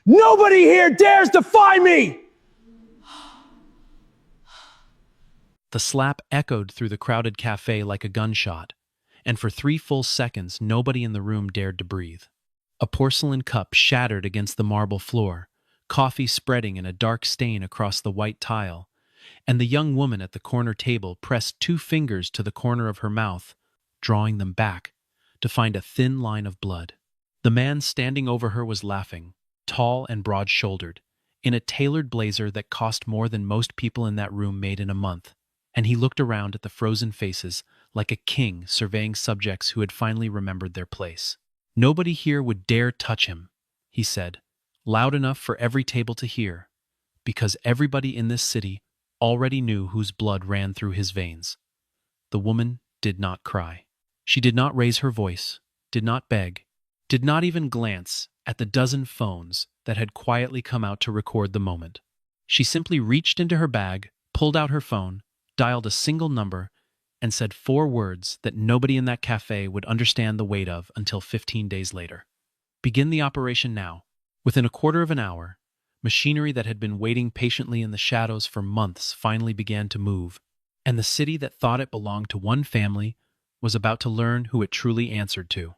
Nobody here dares defy me! The slap echoed through the crowded cafe like a gunshot, and for 3 full seconds nobody in the room dared to breathe. A porcelain cup shattered against the marble floor, coffee spreading in a dark stain across the white tile, and the young woman at the corner table pressed 2 fingers to the corner of her mouth, drawing them back, to find a thin line of blood. The man standing over her was laughing, tall and broad-shouldered, in a tailored blazer that cost more than most people in that room made in a month, and he looked around at the frozen faces like a king surveying subjects who had finally remembered their place. "Nobody here would dare touch him," he said, loud enough for every table to hear, because everybody in this city already knew whose blood ran through his veins. The woman did not cry. She did not raise her voice, did not beg, did not even glance at the dozen phones that had quietly come out to record the moment. She simply reached into her bag, pulled out her phone, dialed a single number, and said 4 words that nobody in that cafe would understand the weight of until 15 days later. "Begin the operation now." Within a quarter of an hour, machinery that had been waiting patiently in the shadows for months finally began to move, and the city that thought it belonged to one family was about to learn who it truly answered to.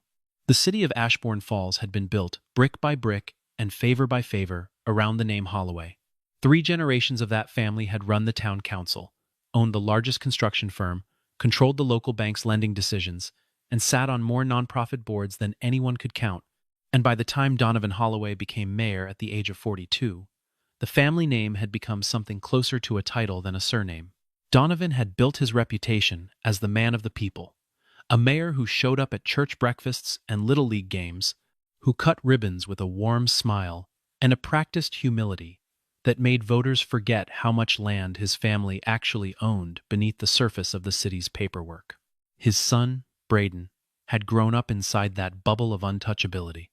The city of Ashbourne Falls had been built, brick by brick and favor by favor, around the name Holloway. 3 generations of that family had run the town council, owned the largest construction firm, controlled the local bank's lending decisions, and sat on more nonprofit boards than anyone could count. And by the time Donovan Holloway became mayor at the age of 42, the family name had become something closer to a title than a surname. Donovan had built his reputation as the man of the people, a mayor who showed up at church breakfasts and Little League games, who cut ribbons with a warm smile and a practiced humility that made voters forget how much land his family actually owned beneath the surface of the city's paperwork. His son, Braden, had grown up inside that bubble of untouchability,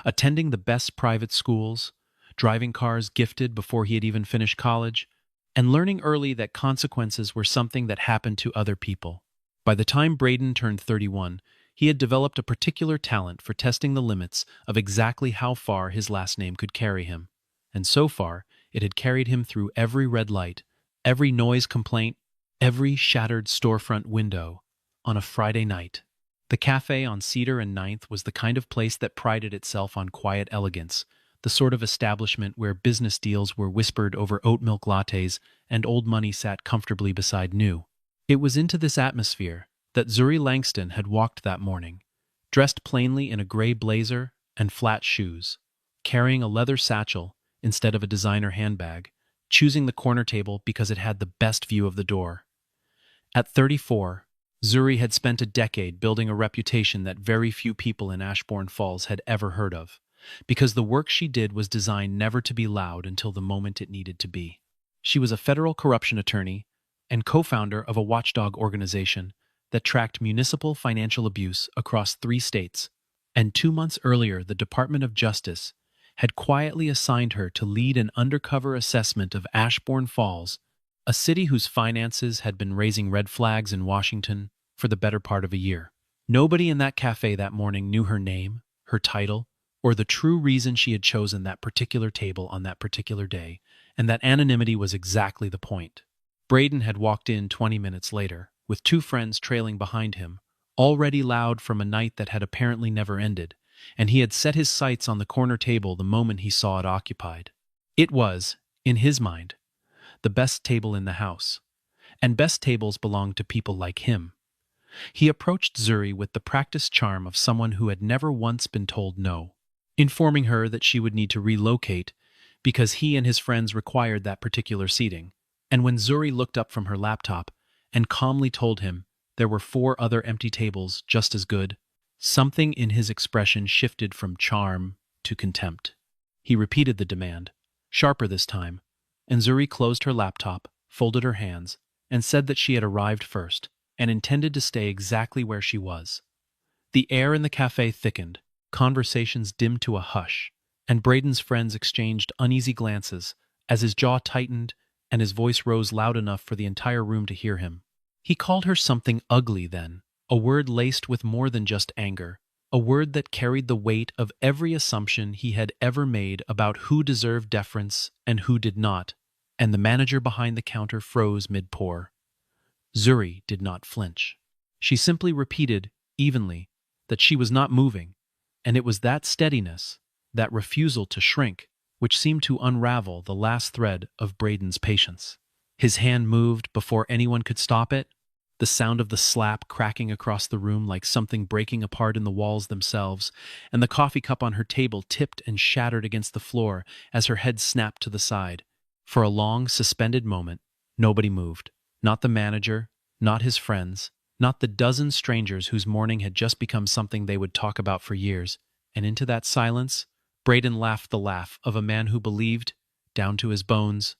attending the best private schools, driving cars gifted before he had even finished college, and learning early that consequences were something that happened to other people. By the time Braden turned 31, he had developed a particular talent for testing the limits of exactly how far his last name could carry him. And so far, it had carried him through every red light, every noise complaint, every shattered storefront window on a Friday night. The cafe on Cedar and Ninth was the kind of place that prided itself on quiet elegance, the sort of establishment where business deals were whispered over oat milk lattes and old money sat comfortably beside new. It was into this atmosphere that Zuri Langston had walked that morning, dressed plainly in a gray blazer and flat shoes, carrying a leather satchel instead of a designer handbag, choosing the corner table because it had the best view of the door. At 34, Zuri had spent a decade building a reputation that very few people in Ashbourne Falls had ever heard of, because the work she did was designed never to be loud until the moment it needed to be. She was a federal corruption attorney and co-founder of a watchdog organization that tracked municipal financial abuse across 3 states, and 2 months earlier the Department of Justice had quietly assigned her to lead an undercover assessment of Ashbourne Falls, a city whose finances had been raising red flags in Washington for the better part of a year. Nobody in that cafe that morning knew her name, her title, or the true reason she had chosen that particular table on that particular day, and that anonymity was exactly the point. Braden had walked in 20 minutes later, with 2 friends trailing behind him, already loud from a night that had apparently never ended, and he had set his sights on the corner table the moment he saw it occupied. It was, in his mind, the best table in the house, and best tables belonged to people like him. He approached Zuri with the practiced charm of someone who had never once been told no, informing her that she would need to relocate because he and his friends required that particular seating. And when Zuri looked up from her laptop and calmly told him there were 4 other empty tables just as good, something in his expression shifted from charm to contempt. He repeated the demand, sharper this time, and Zuri closed her laptop, folded her hands, and said that she had arrived first and intended to stay exactly where she was. The air in the cafe thickened, conversations dimmed to a hush, and Braden's friends exchanged uneasy glances as his jaw tightened and his voice rose loud enough for the entire room to hear him. He called her something ugly then, a word laced with more than just anger, a word that carried the weight of every assumption he had ever made about who deserved deference and who did not, and the manager behind the counter froze mid-pour. Zuri did not flinch. She simply repeated, evenly, that she was not moving, and it was that steadiness, that refusal to shrink, which seemed to unravel the last thread of Braden's patience. His hand moved before anyone could stop it, the sound of the slap cracking across the room like something breaking apart in the walls themselves, and the coffee cup on her table tipped and shattered against the floor as her head snapped to the side. For a long, suspended moment, nobody moved. Not the manager, not his friends, not the dozen strangers whose morning had just become something they would talk about for years. And into that silence, Braden laughed the laugh of a man who believed, down to his bones,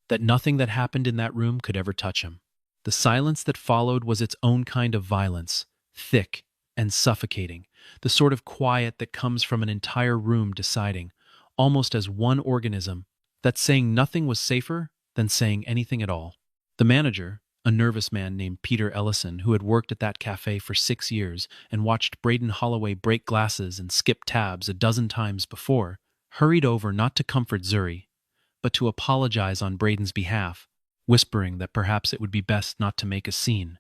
that nothing that happened in that room could ever touch him. The silence that followed was its own kind of violence, thick and suffocating, the sort of quiet that comes from an entire room deciding, almost as one organism, that saying nothing was safer than saying anything at all. The manager, a nervous man named Peter Ellison, who had worked at that cafe for 6 years and watched Braden Holloway break glasses and skip tabs a dozen times before, hurried over not to comfort Zuri, but to apologize on Braden's behalf, whispering that perhaps it would be best not to make a scene,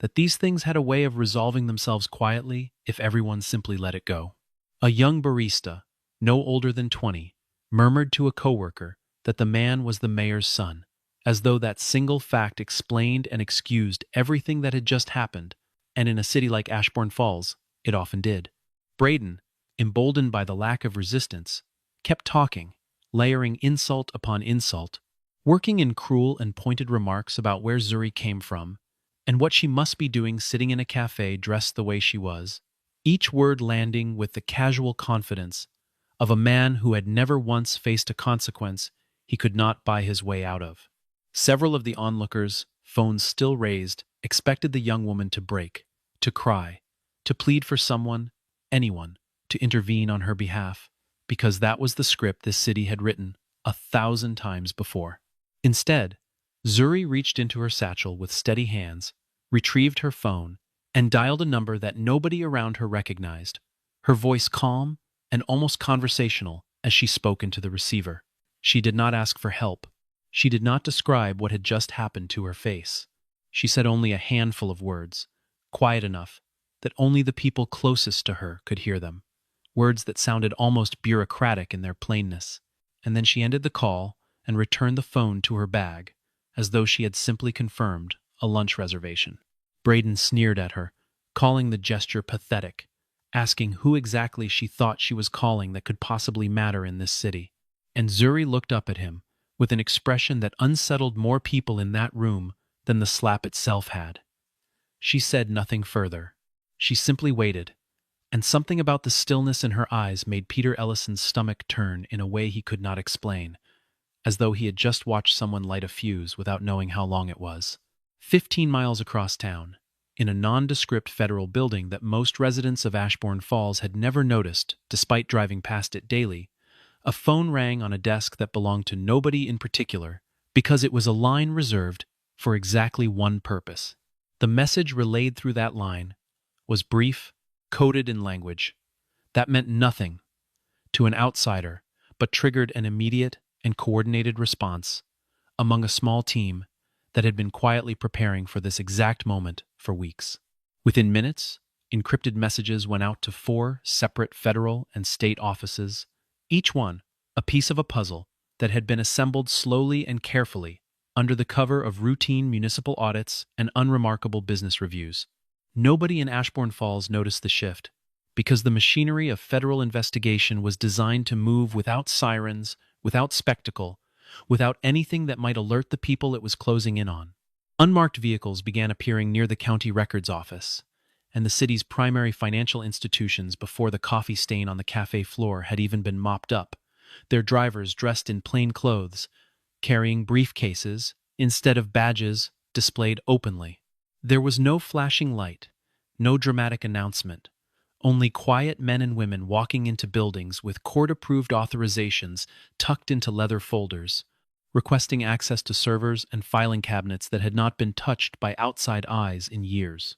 that these things had a way of resolving themselves quietly if everyone simply let it go. A young barista, no older than 20, murmured to a coworker that the man was the mayor's son, as though that single fact explained and excused everything that had just happened, and in a city like Ashbourne Falls, it often did. Braden, emboldened by the lack of resistance, kept talking, layering insult upon insult, working in cruel and pointed remarks about where Zuri came from, and what she must be doing sitting in a cafe dressed the way she was, each word landing with the casual confidence of a man who had never once faced a consequence he could not buy his way out of. Several of the onlookers, phones still raised, expected the young woman to break, to cry, to plead for someone, anyone, to intervene on her behalf, because that was the script this city had written 1,000 times before. Instead, Zuri reached into her satchel with steady hands, retrieved her phone, and dialed a number that nobody around her recognized, her voice calm and almost conversational as she spoke into the receiver. She did not ask for help. She did not describe what had just happened to her face. She said only a handful of words, quiet enough that only the people closest to her could hear them, words that sounded almost bureaucratic in their plainness. And then she ended the call and returned the phone to her bag, as though she had simply confirmed a lunch reservation. Braden sneered at her, calling the gesture pathetic, asking who exactly she thought she was calling that could possibly matter in this city. And Zuri looked up at him with an expression that unsettled more people in that room than the slap itself had. She said nothing further. She simply waited, and something about the stillness in her eyes made Peter Ellison's stomach turn in a way he could not explain, as though he had just watched someone light a fuse without knowing how long it was. 15 miles across town, in a nondescript federal building that most residents of Ashbourne Falls had never noticed despite driving past it daily, a phone rang on a desk that belonged to nobody in particular because it was a line reserved for exactly one purpose. The message relayed through that line was brief, coded in language that meant nothing to an outsider but triggered an immediate and coordinated response among a small team that had been quietly preparing for this exact moment for weeks. Within minutes, encrypted messages went out to 4 separate federal and state offices, each one a piece of a puzzle that had been assembled slowly and carefully under the cover of routine municipal audits and unremarkable business reviews. Nobody in Ashbourne Falls noticed the shift, because the machinery of federal investigation was designed to move without sirens, without spectacle, without anything that might alert the people it was closing in on. Unmarked vehicles began appearing near the county records office and the city's primary financial institutions before the coffee stain on the cafe floor had even been mopped up, their drivers dressed in plain clothes, carrying briefcases instead of badges displayed openly. There was no flashing light, no dramatic announcement, only quiet men and women walking into buildings with court-approved authorizations tucked into leather folders, requesting access to servers and filing cabinets that had not been touched by outside eyes in years.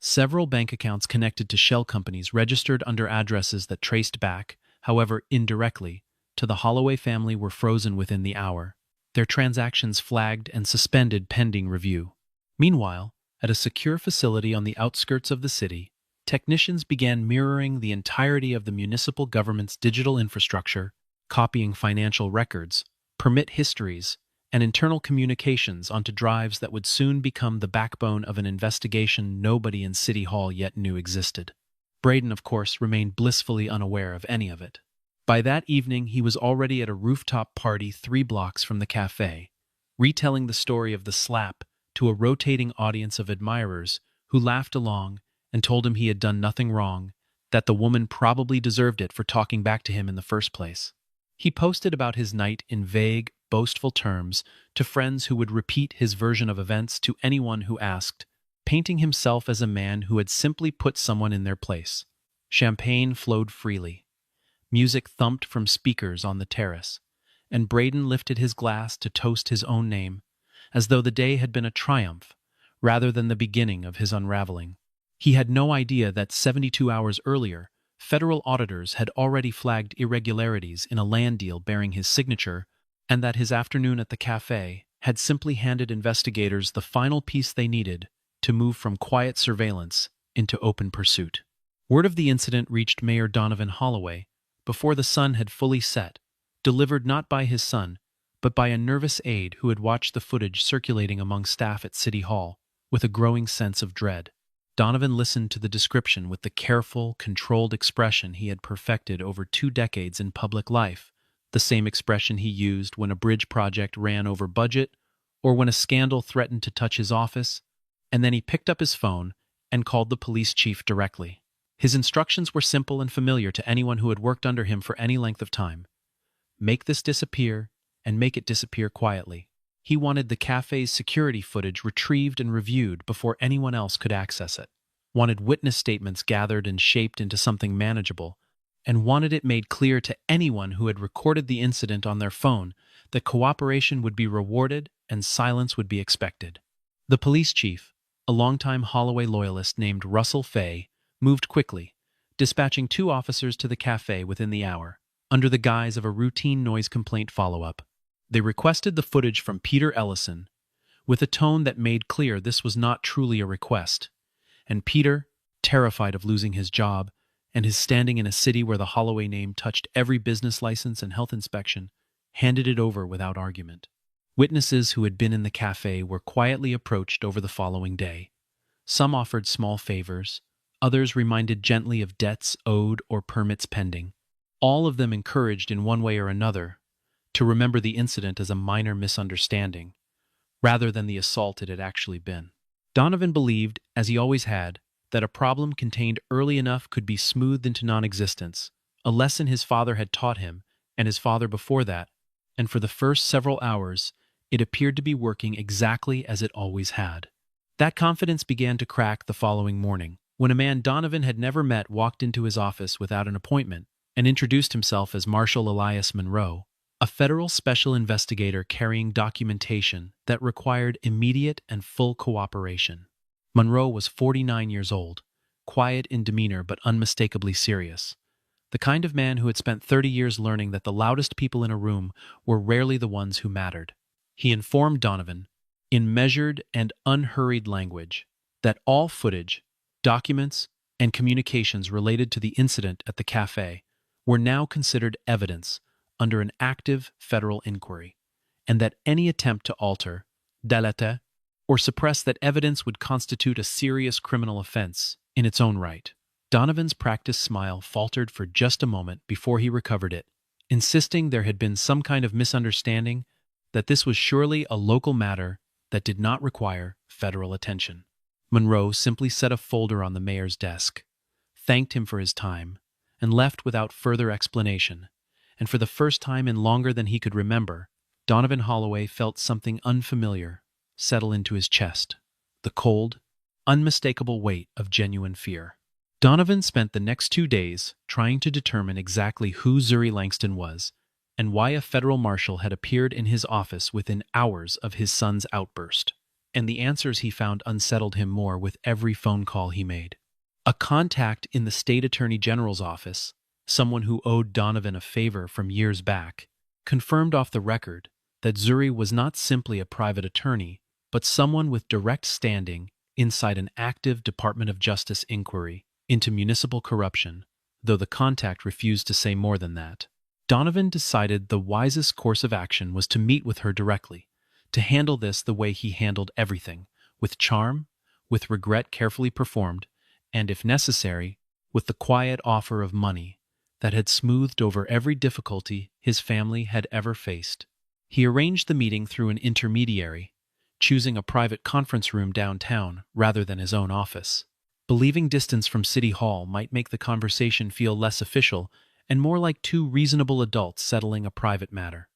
Several bank accounts connected to shell companies registered under addresses that traced back, however indirectly, to the Holloway family were frozen within the hour, their transactions flagged and suspended pending review. Meanwhile, at a secure facility on the outskirts of the city, technicians began mirroring the entirety of the municipal government's digital infrastructure, copying financial records, permit histories, and internal communications onto drives that would soon become the backbone of an investigation nobody in City Hall yet knew existed. Braden, of course, remained blissfully unaware of any of it. By that evening, he was already at a rooftop party 3 blocks from the cafe, retelling the story of the slap to a rotating audience of admirers who laughed along and told him he had done nothing wrong, that the woman probably deserved it for talking back to him in the first place. He posted about his night in vague, boastful terms to friends who would repeat his version of events to anyone who asked, painting himself as a man who had simply put someone in their place. Champagne flowed freely. Music thumped from speakers on the terrace, and Braden lifted his glass to toast his own name, as though the day had been a triumph, rather than the beginning of his unraveling. He had no idea that 72 hours earlier, federal auditors had already flagged irregularities in a land deal bearing his signature, and that his afternoon at the cafe had simply handed investigators the final piece they needed to move from quiet surveillance into open pursuit. Word of the incident reached Mayor Donovan Holloway before the sun had fully set, delivered not by his son, but by a nervous aide who had watched the footage circulating among staff at City Hall with a growing sense of dread. Donovan listened to the description with the careful, controlled expression he had perfected over 2 decades in public life, the same expression he used when a bridge project ran over budget or when a scandal threatened to touch his office, and then he picked up his phone and called the police chief directly. His instructions were simple and familiar to anyone who had worked under him for any length of time. Make this disappear, and make it disappear quietly. He wanted the cafe's security footage retrieved and reviewed before anyone else could access it, wanted witness statements gathered and shaped into something manageable, and wanted it made clear to anyone who had recorded the incident on their phone that cooperation would be rewarded and silence would be expected. The police chief, a longtime Holloway loyalist named Russell Fay, moved quickly, dispatching 2 officers to the cafe within the hour, under the guise of a routine noise complaint follow-up. They requested the footage from Peter Ellison, with a tone that made clear this was not truly a request, and Peter, terrified of losing his job and his standing in a city where the Holloway name touched every business license and health inspection, handed it over without argument. Witnesses who had been in the cafe were quietly approached over the following day. Some offered small favors, others reminded gently of debts owed or permits pending, all of them encouraged in one way or another to remember the incident as a minor misunderstanding, rather than the assault it had actually been. Donovan believed, as he always had, that a problem contained early enough could be smoothed into non-existence, a lesson his father had taught him, and his father before that, and for the first several hours, it appeared to be working exactly as it always had. That confidence began to crack the following morning, when a man Donovan had never met walked into his office without an appointment and introduced himself as Marshal Elias Monroe, a federal special investigator carrying documentation that required immediate and full cooperation. Monroe was 49 years old, quiet in demeanor but unmistakably serious, the kind of man who had spent 30 years learning that the loudest people in a room were rarely the ones who mattered. He informed Donovan, in measured and unhurried language, that all footage, documents, and communications related to the incident at the cafe were now considered evidence under an active federal inquiry, and that any attempt to alter, delete, or suppress that evidence would constitute a serious criminal offense in its own right. Donovan's practiced smile faltered for just a moment before he recovered it, insisting there had been some kind of misunderstanding, that this was surely a local matter that did not require federal attention. Monroe simply set a folder on the mayor's desk, thanked him for his time, and left without further explanation. And for the first time in longer than he could remember, Donovan Holloway felt something unfamiliar settle into his chest, the cold, unmistakable weight of genuine fear. Donovan spent the next 2 days trying to determine exactly who Zuri Langston was and why a federal marshal had appeared in his office within hours of his son's outburst. and the answers he found unsettled him more with every phone call he made. A contact in the state attorney general's office, someone who owed Donovan a favor from years back, confirmed off the record that Zuri was not simply a private attorney, but someone with direct standing inside an active Department of Justice inquiry into municipal corruption, though the contact refused to say more than that. Donovan decided the wisest course of action was to meet with her directly, to handle this the way he handled everything, with charm, with regret carefully performed, and, if necessary, with the quiet offer of money that had smoothed over every difficulty his family had ever faced. He arranged the meeting through an intermediary, choosing a private conference room downtown rather than his own office. Believing distance from City Hall might make the conversation feel less official and more like two reasonable adults settling a private matter.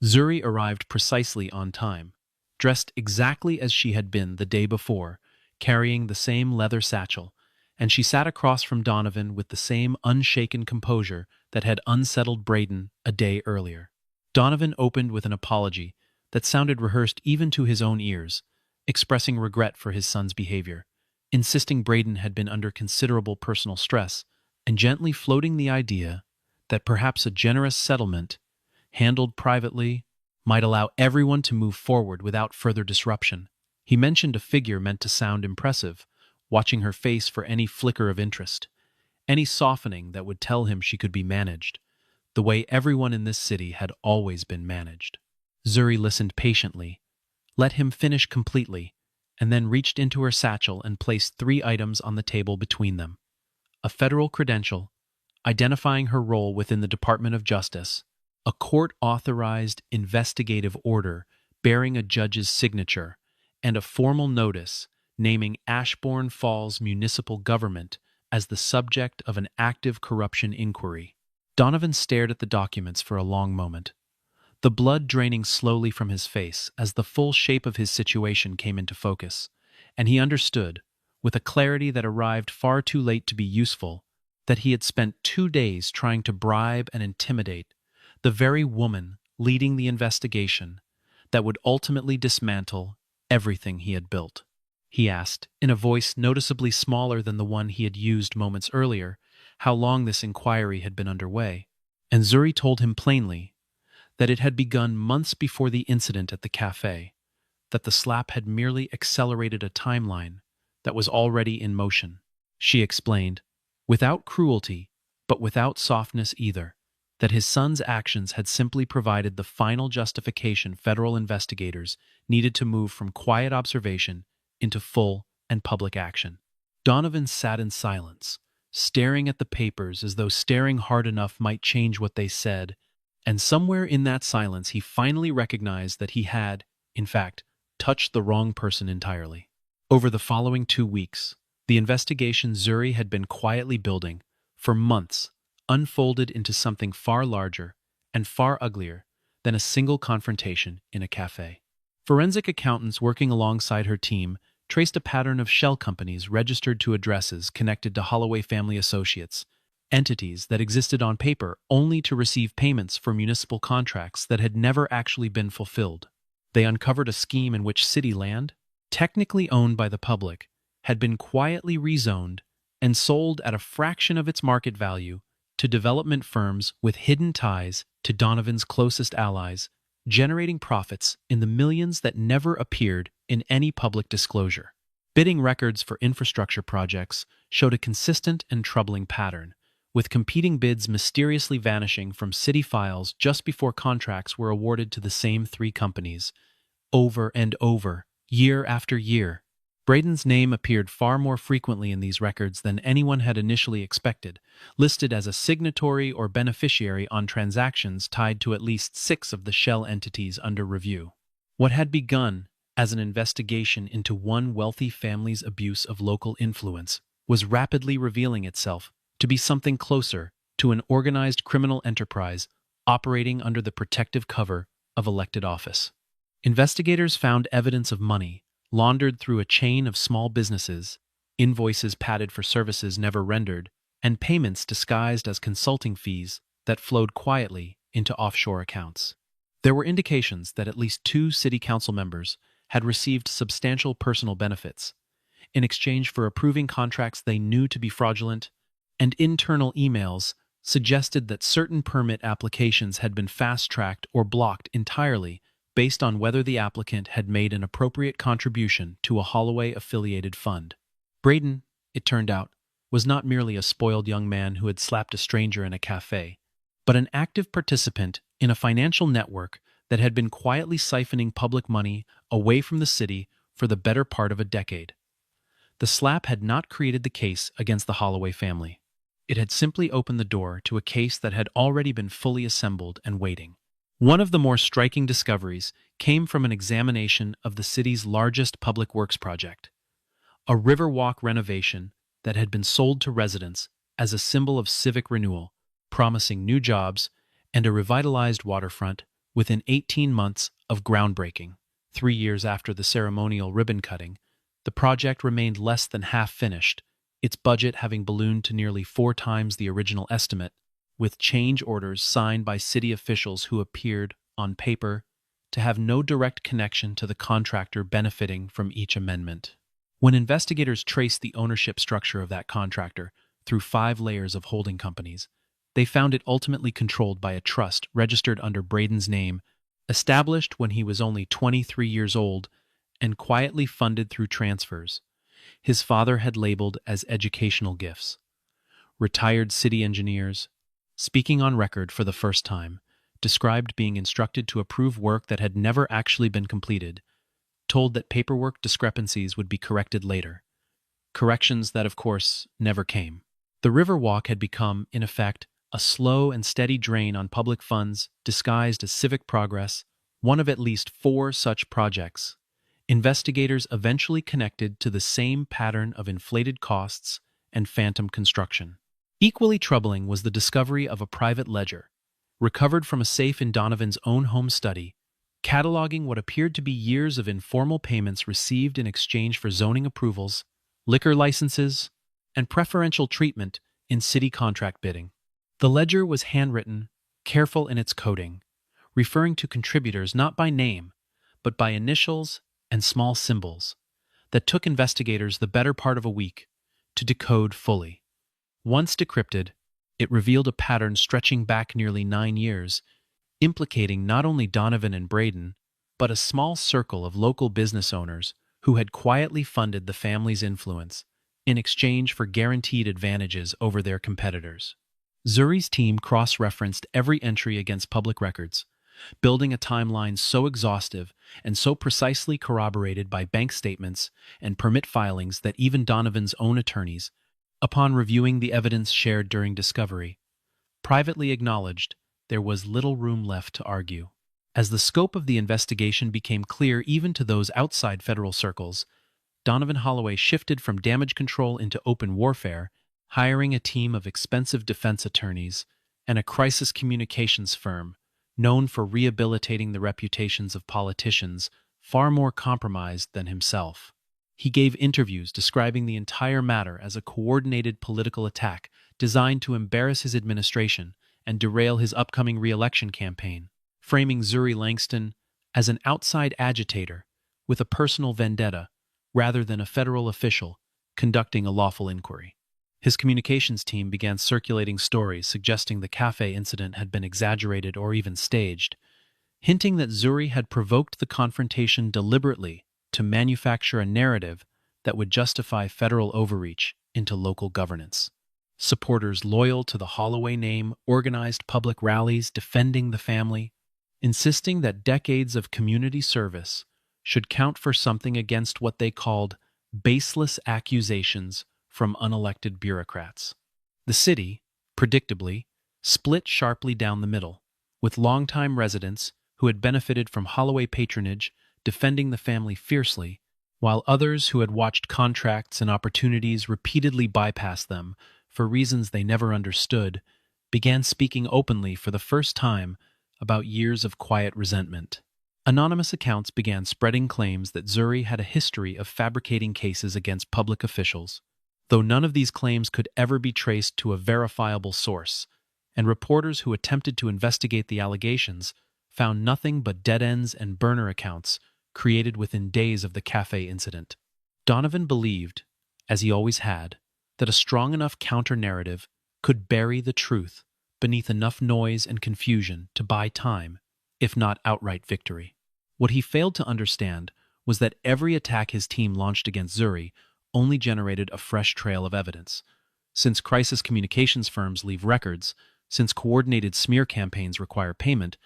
Zuri arrived precisely on time, dressed exactly as she had been the day before, carrying the same leather satchel, and she sat across from Donovan with the same unshaken composure that had unsettled Braden a day earlier. Donovan opened with an apology that sounded rehearsed even to his own ears, expressing regret for his son's behavior, insisting Braden had been under considerable personal stress, and gently floating the idea that perhaps a generous settlement, handled privately, might allow everyone to move forward without further disruption. He mentioned a figure meant to sound impressive, watching her face for any flicker of interest, any softening that would tell him she could be managed, the way everyone in this city had always been managed. Zuri listened patiently, let him finish completely, and then reached into her satchel and placed 3 items on the table between them: a federal credential, identifying her role within the Department of Justice, a court-authorized investigative order bearing a judge's signature, and a formal notice naming Ashbourne Falls municipal government as the subject of an active corruption inquiry. Donovan stared at the documents for a long moment, the blood draining slowly from his face as the full shape of his situation came into focus, and he understood, with a clarity that arrived far too late to be useful, that he had spent 2 days trying to bribe and intimidate the very woman leading the investigation that would ultimately dismantle everything he had built. He asked, in a voice noticeably smaller than the one he had used moments earlier, how long this inquiry had been underway, and Zuri told him plainly that it had begun months before the incident at the café, that the slap had merely accelerated a timeline that was already in motion. She explained, without cruelty, but without softness either, that his son's actions had simply provided the final justification federal investigators needed to move from quiet observation into full and public action. Donovan sat in silence, staring at the papers as though staring hard enough might change what they said, and somewhere in that silence he finally recognized that he had, in fact, touched the wrong person entirely. Over the following 2 weeks, the investigation Zuri had been quietly building, for months, unfolded into something far larger and far uglier than a single confrontation in a cafe. Forensic accountants working alongside her team traced a pattern of shell companies registered to addresses connected to Holloway family associates, entities that existed on paper only to receive payments for municipal contracts that had never actually been fulfilled. They uncovered a scheme in which city land, technically owned by the public, had been quietly rezoned and sold at a fraction of its market value to development firms with hidden ties to Donovan's closest allies, generating profits in the millions that never appeared in any public disclosure. Bidding records for infrastructure projects showed a consistent and troubling pattern, with competing bids mysteriously vanishing from city files just before contracts were awarded to the same 3 companies, over and over, year after year. Braden's name appeared far more frequently in these records than anyone had initially expected, listed as a signatory or beneficiary on transactions tied to at least 6 of the shell entities under review. What had begun as an investigation into one wealthy family's abuse of local influence was rapidly revealing itself to be something closer to an organized criminal enterprise operating under the protective cover of elected office. Investigators found evidence of money laundered through a chain of small businesses, invoices padded for services never rendered, and payments disguised as consulting fees that flowed quietly into offshore accounts. There were indications that at least 2 city council members had received substantial personal benefits in exchange for approving contracts they knew to be fraudulent, and internal emails suggested that certain permit applications had been fast-tracked or blocked entirely based on whether the applicant had made an appropriate contribution to a Holloway-affiliated fund. Braden, it turned out, was not merely a spoiled young man who had slapped a stranger in a cafe, but an active participant in a financial network that had been quietly siphoning public money away from the city for the better part of a decade. The slap had not created the case against the Holloway family. It had simply opened the door to a case that had already been fully assembled and waiting. One of the more striking discoveries came from an examination of the city's largest public works project, a Riverwalk renovation that had been sold to residents as a symbol of civic renewal, promising new jobs and a revitalized waterfront within 18 months of groundbreaking. 3 years after the ceremonial ribbon cutting, the project remained less than half finished, its budget having ballooned to nearly 4 times the original estimate, with change orders signed by city officials who appeared, on paper, to have no direct connection to the contractor benefiting from each amendment. When investigators traced the ownership structure of that contractor through 5 layers of holding companies, they found it ultimately controlled by a trust registered under Braden's name, established when he was only 23 years old, and quietly funded through transfers his father had labeled as educational gifts. Retired city engineers, speaking on record for the first time, described being instructed to approve work that had never actually been completed, told that paperwork discrepancies would be corrected later. Corrections that, of course, never came. The Riverwalk had become, in effect, a slow and steady drain on public funds disguised as civic progress, one of at least 4 such projects. Investigators eventually connected to the same pattern of inflated costs and phantom construction. Equally troubling was the discovery of a private ledger, recovered from a safe in Donovan's own home study, cataloging what appeared to be years of informal payments received in exchange for zoning approvals, liquor licenses, and preferential treatment in city contract bidding. The ledger was handwritten, careful in its coding, referring to contributors not by name, but by initials and small symbols, that took investigators the better part of a week to decode fully. Once decrypted, it revealed a pattern stretching back nearly 9 years, implicating not only Donovan and Braden, but a small circle of local business owners who had quietly funded the family's influence in exchange for guaranteed advantages over their competitors. Zuri's team cross-referenced every entry against public records, building a timeline so exhaustive and so precisely corroborated by bank statements and permit filings that even Donovan's own attorneys, upon reviewing the evidence shared during discovery, privately acknowledged there was little room left to argue. As the scope of the investigation became clear even to those outside federal circles, Donovan Holloway shifted from damage control into open warfare, hiring a team of expensive defense attorneys and a crisis communications firm known for rehabilitating the reputations of politicians far more compromised than himself. He gave interviews describing the entire matter as a coordinated political attack designed to embarrass his administration and derail his upcoming re-election campaign, framing Zuri Langston as an outside agitator with a personal vendetta rather than a federal official conducting a lawful inquiry. His communications team began circulating stories suggesting the Café incident had been exaggerated or even staged, hinting that Zuri had provoked the confrontation deliberately to manufacture a narrative that would justify federal overreach into local governance. Supporters loyal to the Holloway name organized public rallies defending the family, insisting that decades of community service should count for something against what they called baseless accusations from unelected bureaucrats. The city, predictably, split sharply down the middle, with longtime residents who had benefited from Holloway patronage defending the family fiercely, while others who had watched contracts and opportunities repeatedly bypass them for reasons they never understood began speaking openly for the first time about years of quiet resentment. Anonymous accounts began spreading claims that Zuri had a history of fabricating cases against public officials, though none of these claims could ever be traced to a verifiable source, and reporters who attempted to investigate the allegations found nothing but dead ends and burner accounts created within days of the Café incident. Donovan believed, as he always had, that a strong enough counter-narrative could bury the truth beneath enough noise and confusion to buy time, if not outright victory. What he failed to understand was that every attack his team launched against Zuri only generated a fresh trail of evidence. Since crisis communications firms leave records, since coordinated smear campaigns require payment,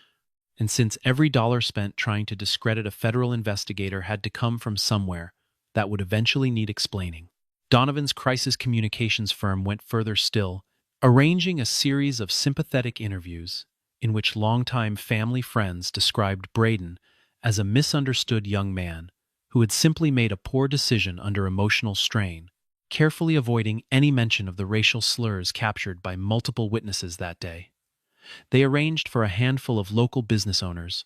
and since every dollar spent trying to discredit a federal investigator had to come from somewhere that would eventually need explaining, Donovan's crisis communications firm went further still, arranging a series of sympathetic interviews in which longtime family friends described Braden as a misunderstood young man who had simply made a poor decision under emotional strain, carefully avoiding any mention of the racial slurs captured by multiple witnesses that day. They arranged for a handful of local business owners,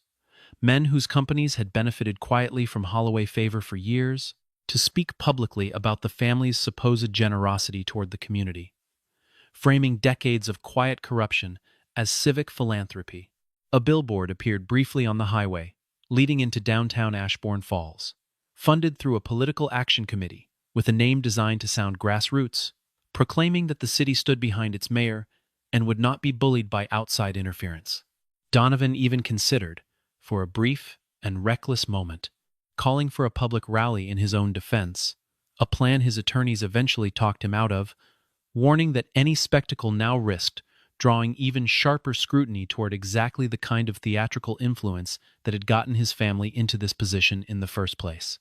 men whose companies had benefited quietly from Holloway favor for years, to speak publicly about the family's supposed generosity toward the community, framing decades of quiet corruption as civic philanthropy. A billboard appeared briefly on the highway, leading into downtown Ashbourne Falls, funded through a political action committee with a name designed to sound grassroots, proclaiming that the city stood behind its mayor and would not be bullied by outside interference. Donovan even considered, for a brief and reckless moment, calling for a public rally in his own defense, a plan his attorneys eventually talked him out of, warning that any spectacle now risked drawing even sharper scrutiny toward exactly the kind of theatrical influence that had gotten his family into this position in the first place.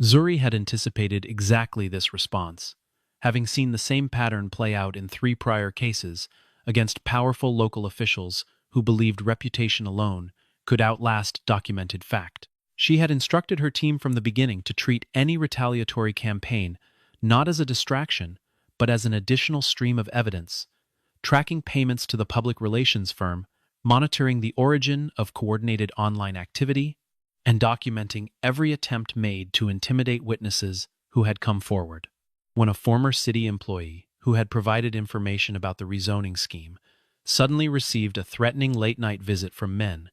Zuri had anticipated exactly this response, having seen the same pattern play out in 3 prior cases against powerful local officials who believed reputation alone could outlast documented fact. She had instructed her team from the beginning to treat any retaliatory campaign not as a distraction, but as an additional stream of evidence, tracking payments to the public relations firm, monitoring the origin of coordinated online activity, and documenting every attempt made to intimidate witnesses who had come forward. When a former city employee who had provided information about the rezoning scheme suddenly received a threatening late-night visit from men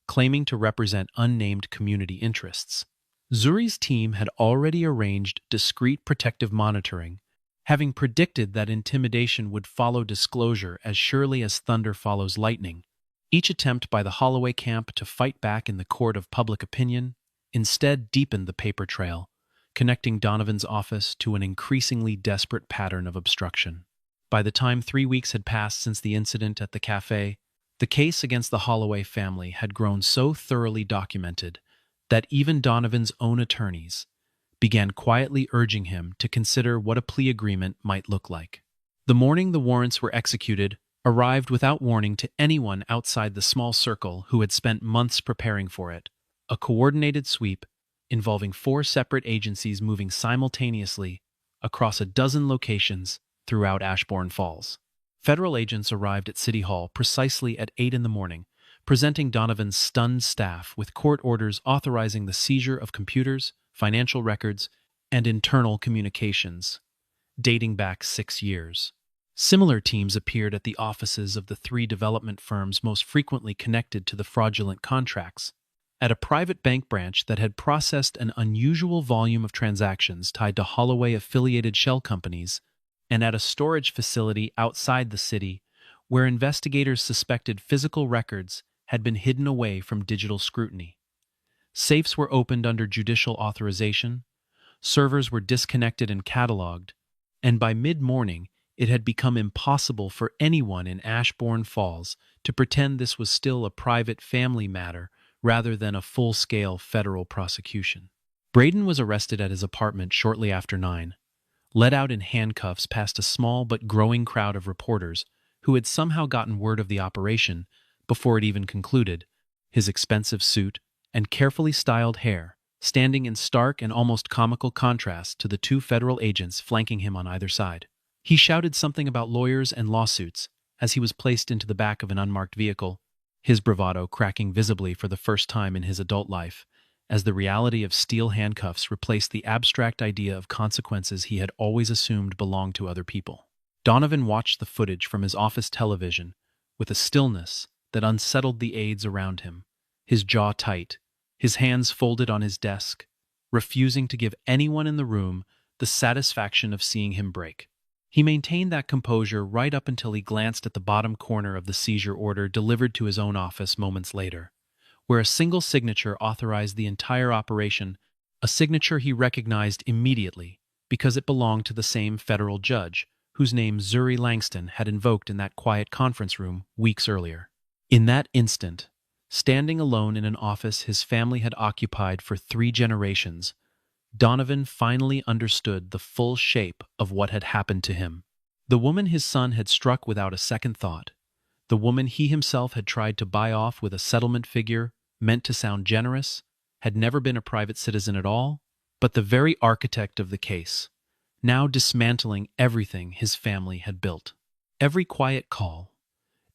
claiming to represent unnamed community interests, Zuri's team had already arranged discreet protective monitoring, having predicted that intimidation would follow disclosure as surely as thunder follows lightning. Each attempt by the Holloway camp to fight back in the court of public opinion instead deepened the paper trail, connecting Donovan's office to an increasingly desperate pattern of obstruction. By the time 3 weeks had passed since the incident at the Café, the case against the Holloway family had grown so thoroughly documented that even Donovan's own attorneys began quietly urging him to consider what a plea agreement might look like. The morning the warrants were executed arrived without warning to anyone outside the small circle who had spent months preparing for it, a coordinated sweep involving 4 separate agencies moving simultaneously across a dozen locations throughout Ashbourne Falls. Federal agents arrived at City Hall precisely at 8 in the morning, presenting Donovan's stunned staff with court orders authorizing the seizure of computers, financial records, and internal communications, dating back 6 years. Similar teams appeared at the offices of the 3 development firms most frequently connected to the fraudulent contracts, at a private bank branch that had processed an unusual volume of transactions tied to Holloway-affiliated shell companies, and at a storage facility outside the city where investigators suspected physical records had been hidden away from digital scrutiny. Safes were opened under judicial authorization, servers were disconnected and cataloged, and by mid-morning it had become impossible for anyone in Ashbourne Falls to pretend this was still a private family matter rather than a full-scale federal prosecution. Braden was arrested at his apartment shortly after 9, led out in handcuffs past a small but growing crowd of reporters who had somehow gotten word of the operation before it even concluded, his expensive suit and carefully styled hair standing in stark and almost comical contrast to the 2 federal agents flanking him on either side. He shouted something about lawyers and lawsuits as he was placed into the back of an unmarked vehicle, his bravado cracking visibly for the first time in his adult life, as the reality of steel handcuffs replaced the abstract idea of consequences he had always assumed belonged to other people. Donovan watched the footage from his office television with a stillness that unsettled the aides around him, his jaw tight, his hands folded on his desk, refusing to give anyone in the room the satisfaction of seeing him break. He maintained that composure right up until he glanced at the bottom corner of the seizure order delivered to his own office moments later, where a single signature authorized the entire operation, a signature he recognized immediately because it belonged to the same federal judge whose name Zuri Langston had invoked in that quiet conference room weeks earlier. In that instant, standing alone in an office his family had occupied for 3 generations, Donovan finally understood the full shape of what had happened to him. The woman his son had struck without a second thought, the woman he himself had tried to buy off with a settlement figure meant to sound generous, had never been a private citizen at all, but the very architect of the case, now dismantling everything his family had built. Every quiet call,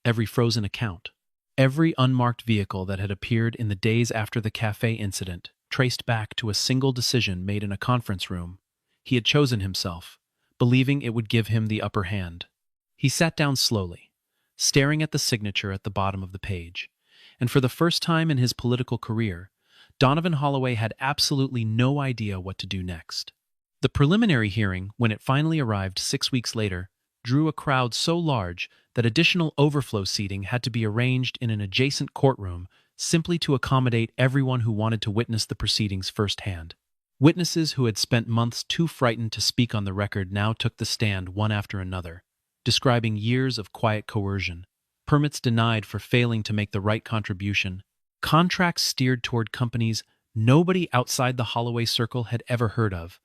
every frozen account, every unmarked vehicle that had appeared in the days after the Café incident traced back to a single decision made in a conference room. He had chosen himself, believing it would give him the upper hand. He sat down slowly, staring at the signature at the bottom of the page, and for the first time in his political career, Donovan Holloway had absolutely no idea what to do next. The preliminary hearing, when it finally arrived 6 weeks later, drew a crowd so large that additional overflow seating had to be arranged in an adjacent courtroom simply to accommodate everyone who wanted to witness the proceedings firsthand. Witnesses who had spent months too frightened to speak on the record now took the stand one after another, describing years of quiet coercion, permits denied for failing to make the right contribution, contracts steered toward companies nobody outside the Holloway circle had ever heard of,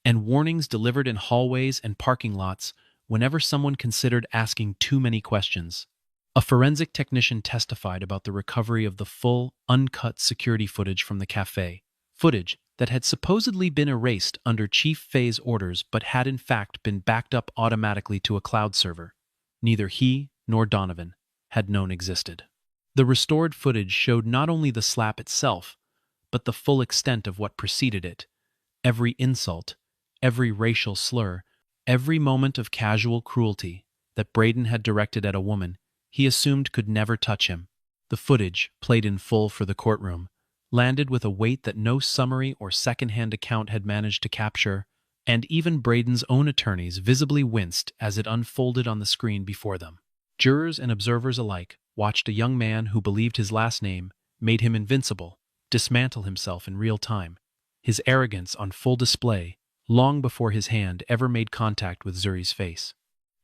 and warnings delivered in hallways and parking lots whenever someone considered asking too many questions. A forensic technician testified about the recovery of the full, uncut security footage from the Café, footage that had supposedly been erased under Chief Fay's orders but had in fact been backed up automatically to a cloud server. Neither he nor Donovan had known existed. The restored footage showed not only the slap itself, but the full extent of what preceded it. Every insult, every racial slur, every moment of casual cruelty that Braden had directed at a woman he assumed could never touch him. The footage, played in full for the courtroom, landed with a weight that no summary or second-hand account had managed to capture, and even Braden's own attorneys visibly winced as it unfolded on the screen before them. Jurors and observers alike watched a young man who believed his last name made him invincible dismantle himself in real time, his arrogance on full display long before his hand ever made contact with Zuri's face.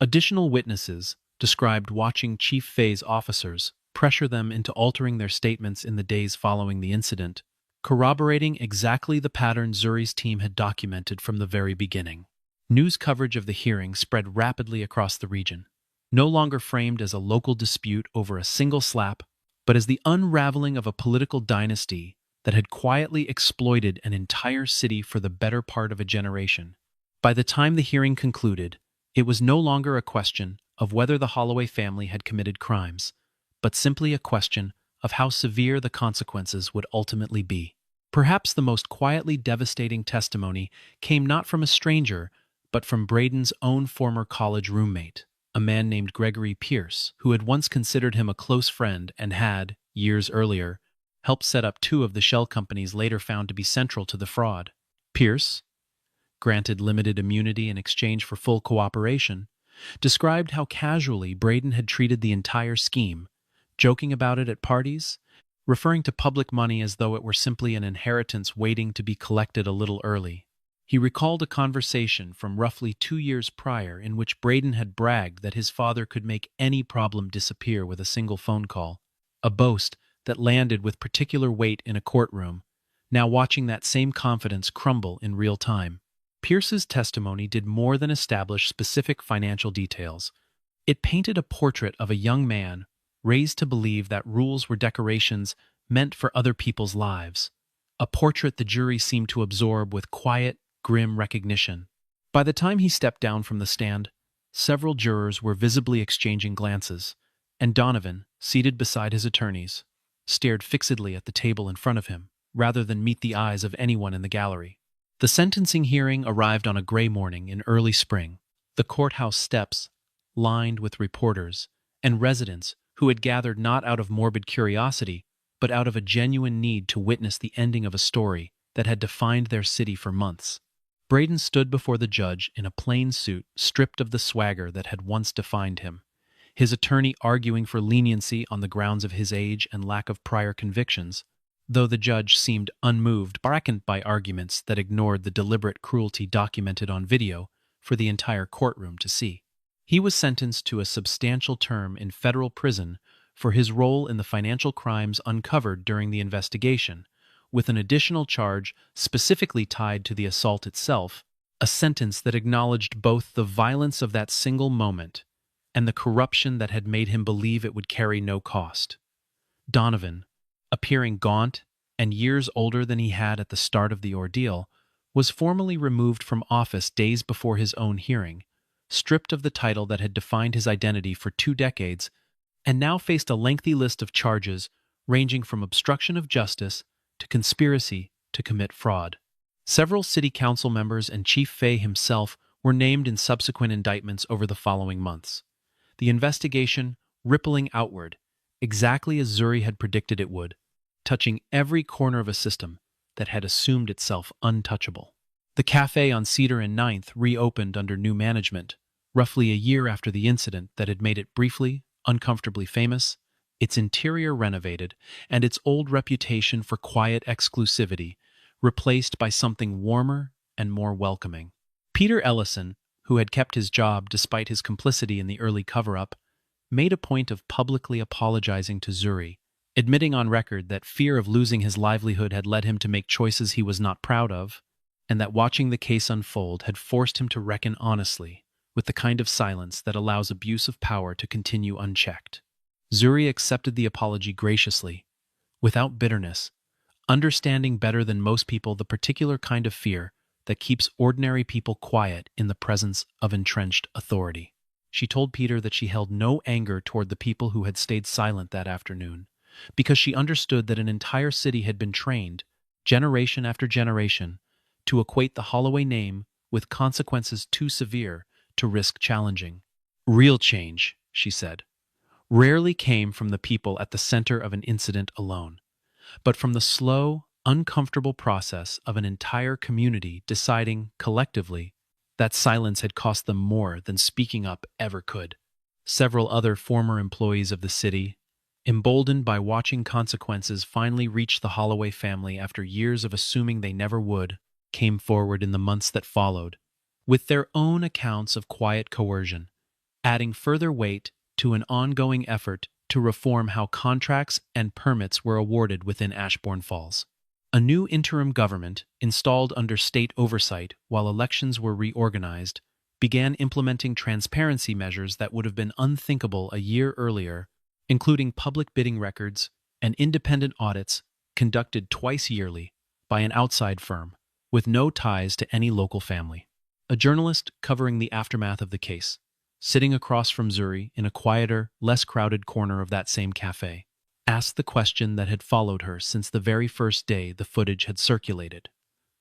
Additional witnesses described watching Chief Fay's officers pressure them into altering their statements in the days following the incident, corroborating exactly the pattern Zuri's team had documented from the very beginning. News coverage of the hearing spread rapidly across the region, no longer framed as a local dispute over a single slap, but as the unraveling of a political dynasty that had quietly exploited an entire city for the better part of a generation. By the time the hearing concluded, it was no longer a question of whether the Holloway family had committed crimes, but simply a question of how severe the consequences would ultimately be. Perhaps the most quietly devastating testimony came not from a stranger, but from Braden's own former college roommate, a man named Gregory Pierce, who had once considered him a close friend and had, years earlier, helped set up 2 of the shell companies later found to be central to the fraud. Pierce, granted limited immunity in exchange for full cooperation, described how casually Braden had treated the entire scheme, joking about it at parties, referring to public money as though it were simply an inheritance waiting to be collected a little early. He recalled a conversation from roughly 2 years prior in which Braden had bragged that his father could make any problem disappear with a single phone call, a boast that landed with particular weight in a courtroom, now watching that same confidence crumble in real time. Pierce's testimony did more than establish specific financial details. It painted a portrait of a young man raised to believe that rules were decorations meant for other people's lives, a portrait the jury seemed to absorb with quiet, grim recognition. By the time he stepped down from the stand, several jurors were visibly exchanging glances, and Donovan, seated beside his attorneys, stared fixedly at the table in front of him, rather than meet the eyes of anyone in the gallery. The sentencing hearing arrived on a gray morning in early spring, the courthouse steps lined with reporters and residents who had gathered not out of morbid curiosity, but out of a genuine need to witness the ending of a story that had defined their city for months. Braden stood before the judge in a plain suit, stripped of the swagger that had once defined him, his attorney arguing for leniency on the grounds of his age and lack of prior convictions, though the judge seemed unmoved, brackened by arguments that ignored the deliberate cruelty documented on video for the entire courtroom to see. He was sentenced to a substantial term in federal prison for his role in the financial crimes uncovered during the investigation, with an additional charge specifically tied to the assault itself, a sentence that acknowledged both the violence of that single moment and the corruption that had made him believe it would carry no cost. Donovan, appearing gaunt and years older than he had at the start of the ordeal, was formally removed from office days before his own hearing, stripped of the title that had defined his identity for 2 decades, and now faced a lengthy list of charges ranging from obstruction of justice to conspiracy to commit fraud. Several city council members and Chief Fay himself were named in subsequent indictments over the following months. The investigation rippling outward, exactly as Zuri had predicted it would, touching every corner of a system that had assumed itself untouchable. The Café on Cedar and Ninth reopened under new management, roughly a year after the incident that had made it briefly, uncomfortably famous, its interior renovated, and its old reputation for quiet exclusivity replaced by something warmer and more welcoming. Peter Ellison, who had kept his job despite his complicity in the early cover-up, made a point of publicly apologizing to Zuri, admitting on record that fear of losing his livelihood had led him to make choices he was not proud of, and that watching the case unfold had forced him to reckon honestly with the kind of silence that allows abuse of power to continue unchecked. Zuri accepted the apology graciously, without bitterness, understanding better than most people the particular kind of fear that keeps ordinary people quiet in the presence of entrenched authority. She told Peter that she held no anger toward the people who had stayed silent that afternoon, because she understood that an entire city had been trained, generation after generation, to equate the Holloway name with consequences too severe to risk challenging. Real change, she said, rarely came from the people at the center of an incident alone, but from the slow, uncomfortable process of an entire community deciding, collectively, that silence had cost them more than speaking up ever could. Several other former employees of the city, emboldened by watching consequences finally reach the Holloway family after years of assuming they never would, came forward in the months that followed, with their own accounts of quiet coercion, adding further weight to an ongoing effort to reform how contracts and permits were awarded within Ashbourne Falls. A new interim government, installed under state oversight while elections were reorganized, began implementing transparency measures that would have been unthinkable a year earlier, including public bidding records and independent audits conducted twice yearly by an outside firm, with no ties to any local family. A journalist covering the aftermath of the case, sitting across from Zuri in a quieter, less crowded corner of that same cafe, asked the question that had followed her since the very first day the footage had circulated.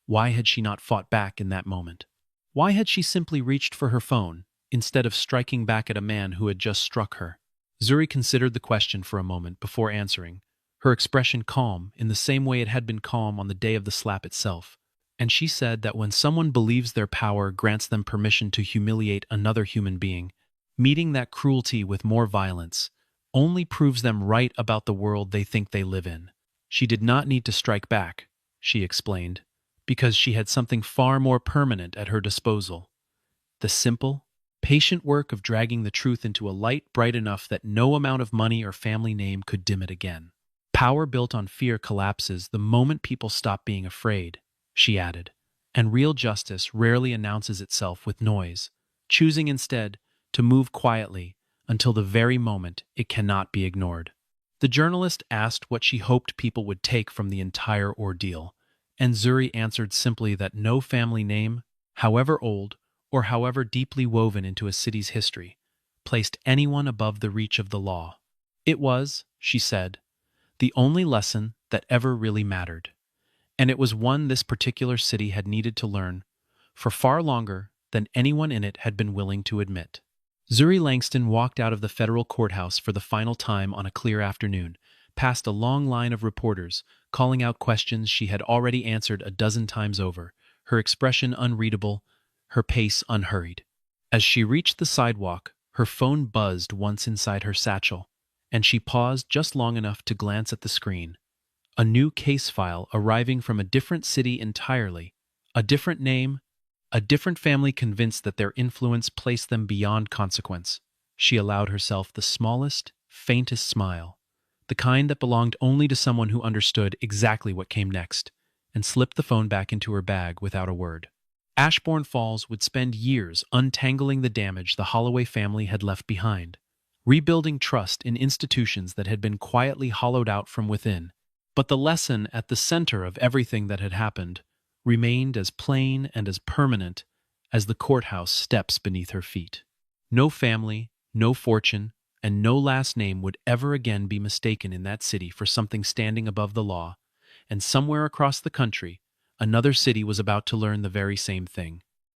Why had she not fought back in that moment? Why had she simply reached for her phone instead of striking back at a man who had just struck her? Zuri considered the question for a moment before answering, her expression calm in the same way it had been calm on the day of the slap itself. And she said that when someone believes their power grants them permission to humiliate another human being, meeting that cruelty with more violence only proves them right about the world they think they live in. She did not need to strike back, she explained, because she had something far more permanent at her disposal. The simple, patient work of dragging the truth into a light bright enough that no amount of money or family name could dim it again. Power built on fear collapses the moment people stop being afraid, she added, and real justice rarely announces itself with noise, choosing instead to move quietly until the very moment it cannot be ignored. The journalist asked what she hoped people would take from the entire ordeal, and Zuri answered simply that no family name, however old or however deeply woven into a city's history, placed anyone above the reach of the law. It was, she said, the only lesson that ever really mattered, and it was one this particular city had needed to learn for far longer than anyone in it had been willing to admit. Zuri Langston walked out of the federal courthouse for the final time on a clear afternoon, past a long line of reporters, calling out questions she had already answered a dozen times over, her expression unreadable, her pace unhurried. As she reached the sidewalk, her phone buzzed once inside her satchel, and she paused just long enough to glance at the screen. A new case file arriving from a different city entirely, a different name, a different family convinced that their influence placed them beyond consequence. She allowed herself the smallest, faintest smile, the kind that belonged only to someone who understood exactly what came next, and slipped the phone back into her bag without a word. Ashbourne Falls would spend years untangling the damage the Holloway family had left behind, rebuilding trust in institutions that had been quietly hollowed out from within. But the lesson at the center of everything that had happened remained as plain and as permanent as the courthouse steps beneath her feet. No family, no fortune, and no last name would ever again be mistaken in that city for something standing above the law, and somewhere across the country, another city was about to learn the very same thing.